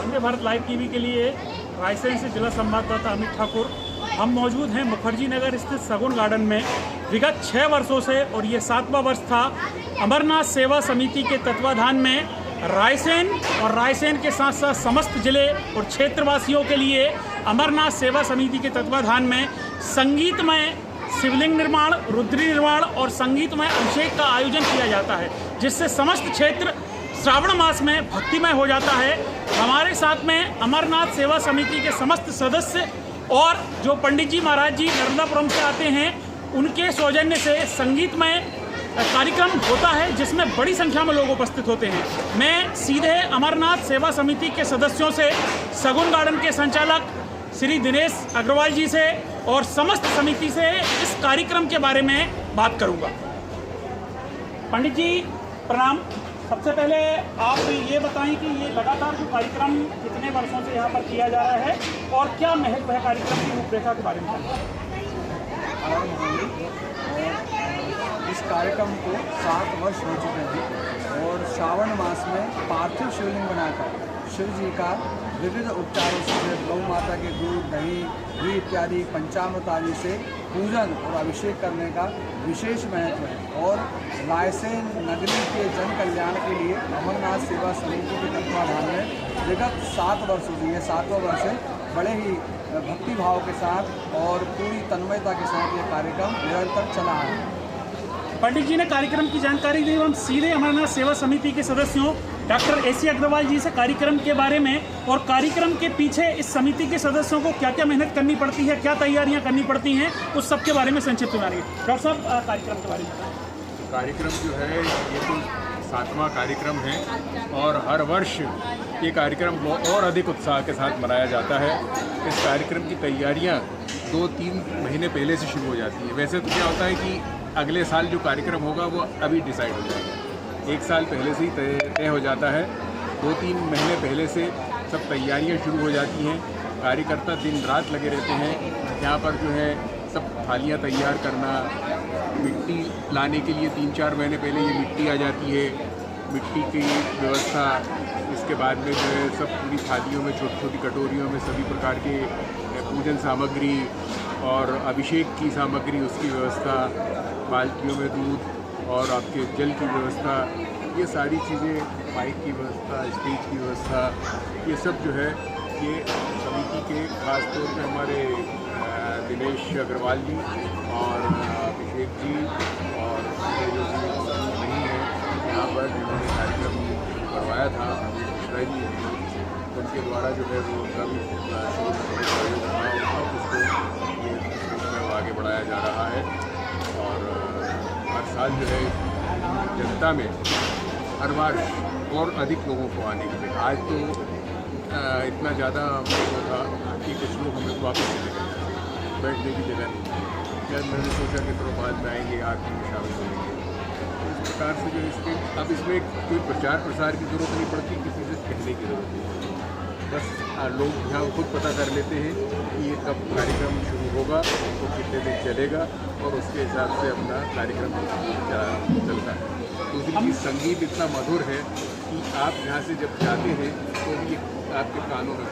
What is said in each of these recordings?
Vande Bharat live TV के लिए रायसेन से जिला संवाददाता अमित ठाकुर। हम मौजूद हैं मुखर्जी नगर स्थित सगुन गार्डन में। विगत 6 वर्षों से और ये 7वां वर्ष था, अमरनाथ सेवा समिति के तत्वाधान में रायसेन और रायसेन के साथ साथ समस्त जिले और क्षेत्रवासियों के लिए अमरनाथ सेवा समिति के तत्वाधान में संगीतमय शिवलिंग निर्माण, रुद्री निर्माण और संगीतमय अभिषेक का आयोजन किया जाता है, जिससे समस्त क्षेत्र श्रावण मास में भक्तिमय हो जाता है। हमारे साथ में अमरनाथ सेवा समिति के समस्त सदस्य और जो पंडित जी महाराज जी नर्मदापुरम से आते हैं, उनके सौजन्य से संगीतमय कार्यक्रम होता है, जिसमें बड़ी संख्या में लोग उपस्थित होते हैं। मैं सीधे अमरनाथ सेवा समिति के सदस्यों से, सगुन गार्डन के संचालक श्री दिनेश अग्रवाल जी से और समस्त समिति से इस कार्यक्रम के बारे में बात करूंगा। पंडित जी प्रणाम। सबसे पहले आप ये बताएं कि ये लगातार जो कार्यक्रम कितने वर्षों से यहाँ पर किया जा रहा है और क्या महत्व है कार्यक्रम की रूपरेखा के बारे में? इस कार्यक्रम को 7 वर्ष हो चुके हैं और श्रावण मास में पार्थिव शिवलिंग बनाकर शिव जी का विविध उपचारों से गौ माता के दूध, दही, घी इत्यादि पंचामृत आदि से पूजन और अभिषेक करने का विशेष महत्व है। और रायसेन नगरी के जन कल्याण के लिए अमरनाथ सेवा समिति के तत्वाधान में विगत 7 वर्षों से, यह 7वां वर्ष है, बड़े ही भक्ति भाव के साथ और पूरी तन्मयता के साथ ये कार्यक्रम निरंतर चला है। पंडित जी ने कार्यक्रम की जानकारी दी। हम सीधे अमरनाथ सेवा समिति के सदस्यों डॉक्टर AC अग्रवाल जी से कार्यक्रम के बारे में और कार्यक्रम के पीछे इस समिति के सदस्यों को क्या क्या मेहनत करनी पड़ती है, क्या तैयारियां करनी पड़ती हैं, उस सब के बारे में संक्षिप्त में बताइए। डॉक्टर साहब, कार्यक्रम के बारे में। कार्यक्रम जो है ये तो 7वां कार्यक्रम है और हर वर्ष ये कार्यक्रम और अधिक उत्साह के साथ मनाया जाता है। इस कार्यक्रम की तैयारियां 2-3 महीने पहले से शुरू हो जाती है। वैसे तो क्या होता है कि अगले साल जो कार्यक्रम होगा वो अभी डिसाइड हो जाएगा, 1 साल पहले से ही तय हो जाता है। 2-3 महीने पहले से सब तैयारियां शुरू हो जाती हैं। कार्यकर्ता दिन रात लगे रहते हैं। यहाँ पर जो है सब थालियाँ तैयार करना, मिट्टी लाने के लिए 3-4 महीने पहले ये मिट्टी आ जाती है, मिट्टी की व्यवस्था। इसके बाद में जो है सब पूरी थालियों में, छोटी छोटी कटोरियों में सभी प्रकार के पूजन सामग्री और अभिषेक की सामग्री, उसकी व्यवस्था, बाल्टियों में दूध और आपके जल की व्यवस्था, ये सारी चीज़ें, माइक की व्यवस्था, स्टेज की व्यवस्था, ये सब जो है ये समिति के खास तौर पे हमारे दिनेश अग्रवाल जी और अभिषेक जी और जो नहीं है यहाँ पर जिन्होंने कार्यक्रम करवाया था, मिश्रा जी, उनके द्वारा जो है वो उनका भी उसको आगे बढ़ाया जा रहा है। और हर साल जो है जनता में हर बार और अधिक लोगों को आने के लिए, आज तो इतना ज़्यादा वो था कि कुछ लोग हमें वापस चले गए, बैठने की जगह नहीं। फिर मैंने सोचा कि थोड़ा बाद में आएंगे, आरती में शामिल होंगे। इस प्रकार से जो इसके अब इसमें कोई प्रचार प्रसार की ज़रूरत नहीं पड़ती, किसी से कहने की ज़रूरत नहीं पड़ती। बस लोग यहाँ खुद पता कर लेते हैं कि ये कब कार्यक्रम शुरू होगा, तो कितने दिन चलेगा और उसके हिसाब से अपना कार्यक्रम चलता है। दूसरी चीज़, संगीत इतना मधुर है कि आप यहाँ से जब जाते हैं तो ये आपके कानों में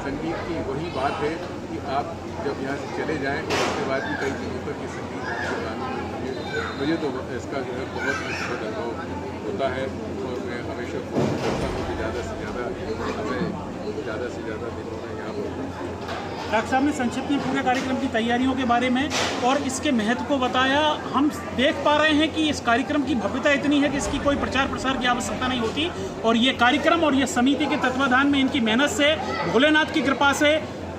संगीत की वही बात है कि आप जब यहाँ से चले जाएँ और उसके बाद भी कई दिनों तक ये संगीत आपके कानों में, मुझे तो इसका जो है बहुत अनुभव होता है और मैं हमेशा कोशिश करता हूँ कि ज़्यादा से ज़्यादा दिनों में यहाँ पर। डॉक्टर साहब ने संक्षिप्त में पूरे कार्यक्रम की तैयारियों के बारे में और इसके महत्व को बताया। हम देख पा रहे हैं कि इस कार्यक्रम की भव्यता इतनी है कि इसकी कोई प्रचार प्रसार की आवश्यकता नहीं होती और ये कार्यक्रम और ये समिति के तत्वाधान में इनकी मेहनत से, भोलेनाथ की कृपा से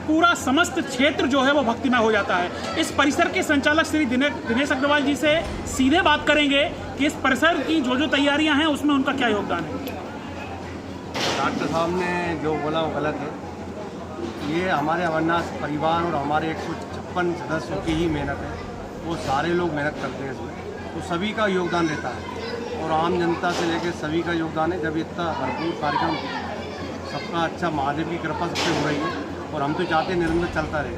पूरा समस्त क्षेत्र जो है वो भक्तिमय हो जाता है। इस परिसर के संचालक श्री दिनेश अग्रवाल जी से सीधे बात करेंगे कि इस परिसर की जो तैयारियाँ हैं उसमें उनका क्या योगदान है। डॉक्टर साहब ने जो बोला वो गलत है। ये हमारे अमरनाथ परिवार और हमारे 156 सदस्यों की ही मेहनत है। वो सारे लोग मेहनत करते हैं इसमें, तो सभी का योगदान रहता है और आम जनता से लेकर सभी का योगदान है। जब इतना भरपूर कार्यक्रम सबका अच्छा महादेव की कृपा सबसे हो रही है और हम तो चाहते हैं निरंतर चलता रहे।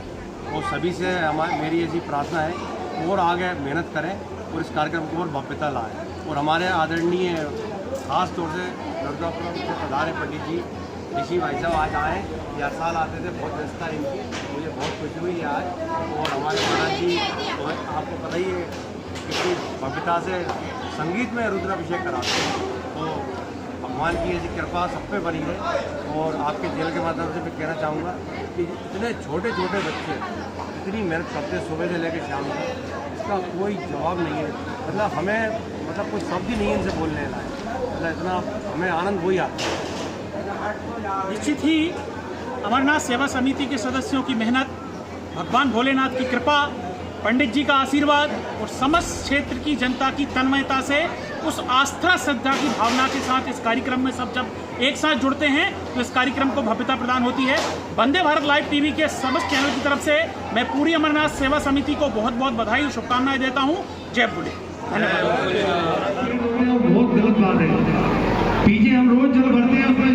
और सभी से मेरी ऐसी प्रार्थना है और आगे मेहनत करें और इस कार्यक्रम को और भव्यता लाएँ। और हमारे आदरणीय खास तौर से नर्मदापुरम से पधारे पंडित जी ऋषि भाई साहब आज आए, ये हर साल आते थे, बहुत व्यवस्था इनकी, मुझे बहुत खुशी हुई है आज। और हमारे महाराज जी आपको पता ही है कितनी भव्यता से संगीत में रुद्राभिषेक कराते हैं, तो भगवान की ऐसी कृपा सब पे बनी है। और आपके चैनल के माध्यम से मैं कहना चाहूँगा कि इतने छोटे छोटे बच्चे इतनी मेहनत करते हैं सुबह से लेकर शाम तक, इसका कोई जवाब नहीं है। मतलब हमें कोई शब्द ही नहीं है इनसे बोलने लायक, मतलब इतना हमें आनंद वही आता है। निश्चित ही अमरनाथ सेवा समिति के सदस्यों की मेहनत, भगवान भोलेनाथ की कृपा, पंडित जी का आशीर्वाद और समस्त क्षेत्र की जनता की तन्मयता से उस आस्था श्रद्धा की भावना के साथ इस कार्यक्रम में सब जब एक साथ जुड़ते हैं तो इस कार्यक्रम को भव्यता प्रदान होती है। वंदे भारत लाइव टीवी के समस्त चैनल की तरफ से मैं पूरी अमरनाथ सेवा समिति को बहुत बहुत बधाई और शुभकामनाएं देता हूँ। जय भोले, धन्यवाद। बहुत गलत बात है। पीछे हम रोज जल भरते हैं अपने